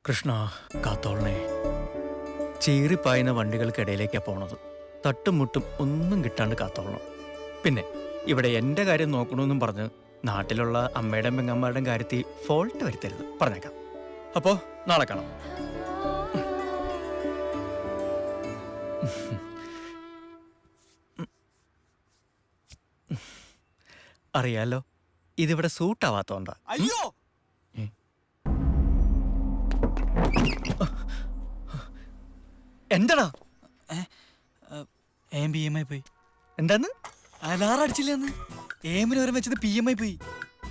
കൃഷ്ണ കാത്തോളനെ. ചീറിപ്പായുന്ന വണ്ടികൾക്കിടയിലേക്കാ പോണത്. തട്ടുമുട്ടും ഒന്നും കിട്ടാണ്ട് കാത്തോളണം. പിന്നെ ഇവിടെ എൻ്റെ കാര്യം നോക്കണമെന്നും പറഞ്ഞ് നാട്ടിലുള്ള അമ്മയുടെയും പെങ്ങന്മാരുടെയും കാര്യത്തിൽ ഫോൾട്ട് വരുത്തരുത്, പറഞ്ഞേക്കാം. അപ്പോ നാളെ കാണാം. അറിയാലോ, ഇതിവിടെ സൂട്ടാവാത്തോണ്ടാ. അയ്യോ, എന്താടാ? PM ആയി പോയി. എന്താന്ന്? അലാറം അടിച്ചില്ലെന്ന്. എമ്മിന് വരെ വെച്ചത് PM ആയി പോയി.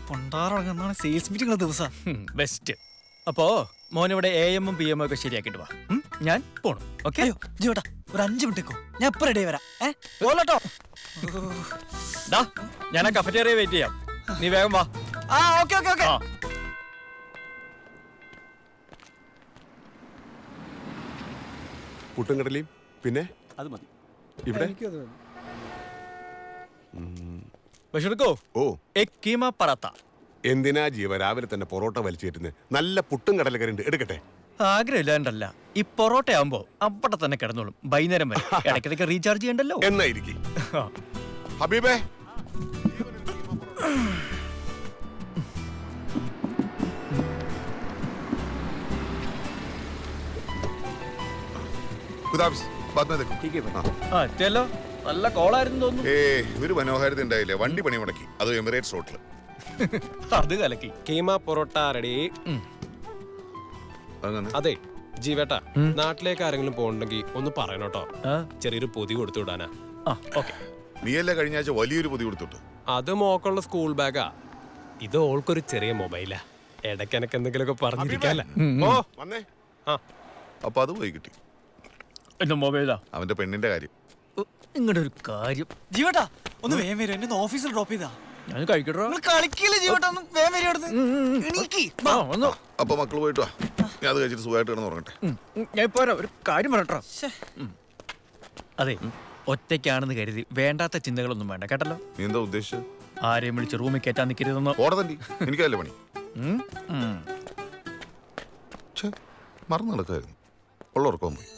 പൊണ്ടാറടങ്ങുന്നതാണ് സെയിൽസ് മീറ്റിംഗ് ദിവസം. ബെസ്റ്റ്. അപ്പോ മോനിവിടെ AM ഉം PM ഒക്കെ ശരിയാക്കിട്ട് വാ. ഞാൻ പോണു. ഓക്കെ? അയ്യോ ജീവട്ടാ, ഒരു 5 മിനിറ്റേക്കോ, ഞാൻ ഇപ്പൊ റെഡി വരാം. പോലട്ടോ. ഞാൻ ആ കഫറ്റേറിയ വെയിറ്റ് ചെയ്യാം. നീ വേഗം വാ. ആ ഓക്കെ ഓക്കെ ഓക്കെ. പുട്ടും കടലയും പിന്നെ അത് മതി ഇവിടെ. ബഷീർക്കോ, ഓ, എക് കീമ പറാത്ത. എന്തിനാ ജീവ രാവിലെ തന്നെ പൊറോട്ട വലിച്ചേറ്റുന്നത്? നല്ല പുട്ടും കടലക്കറിണ്ട്, എടുക്കട്ടെ? ആഗ്രഹമില്ലാണ്ടല്ല, ഈ പൊറോട്ട ആവുമ്പോ അവിടെ തന്നെ കിടന്നോളും വൈകുന്നേരം വരെ. ഇടയ്ക്കിടയ്ക്ക് റീചാർജ് ചെയ്യണ്ടല്ലോ. എന്നായിരിക്കും ഹബീബേ. ചെല്ലോ, നല്ല കോളായിരുന്നു തോന്നുന്നു. ഒരു മനോഹാരിത ഉണ്ടായില്ലേ? വണ്ടി പണി മുടക്കി, അത് എമിറേറ്റ്സ് റോട്ടില്. അത് കലക്കി. കീമ പൊറോട്ട റെഡി. അതെ ജീവേട്ടാ, നാട്ടിലേക്ക് ആരെങ്കിലും പോകണ്ടെങ്കിൽ ഒന്ന് പറയണോട്ടോ. ചെറിയൊരു പൊതി കൊടുത്തു വിടാനാ. നീയല്ലേ കഴിഞ്ഞ ആഴ്ച വലിയൊരു പൊതി കൊടുത്തിട്ടു? അത് മോക്കുള്ള സ്കൂൾ ബാഗാ. ഇത് ഓൾക്കൊരു ചെറിയ മൊബൈലാ. ഇടയ്ക്ക് എനക്ക് എന്തെങ്കിലുമൊക്കെ പറഞ്ഞിരിക്കാല്ല. ഓ വന്നേ. ആ അപ്പൊ അത് പോയി കിട്ടി. എന്റെ മൊബൈലാ? അവന്റെ പെണ്ണിന്റെ കാര്യം. നിങ്ങളുടെ ഒരു കാര്യം. ജീവട്ടാ, ഒന്ന് വേഗം വരും. എന്നെ ഓഫീസിൽ ഡ്രോപ്പ് ചെയ്താ. ഞാൻ കഴിക്കട്ടോ. കളിക്കില്ല ജീവട്ടാ, ഒന്ന് വേഗം വരും. അപ്പൊ മക്കള് പോയിട്ട് വാ, ഞാൻ അത് കഴിച്ചിട്ട് സുഖമായിട്ട് കിടന്ന് ഉറങ്ങട്ടെ. ഞാൻ പോരാ, ഒരു കാര്യം പറയട്ടോ. അതെ, ഒറ്റയ്ക്കാണെന്ന് കരുതി വേണ്ടാത്ത ചിന്തകളൊന്നും വേണ്ട, കേട്ടല്ലോ. നീ എന്താ ഉദ്ദേശിച്ചത്? ആരെയും വിളിച്ച് റൂമിൽ കയറ്റാൻ നിൽക്കരുതെന്ന്. ഓടതണ്ടി, എനിക്കല്ലേ പണി. മറന്നു നടക്കായിരുന്നു. ഉള്ള ഉറക്കം പോയി.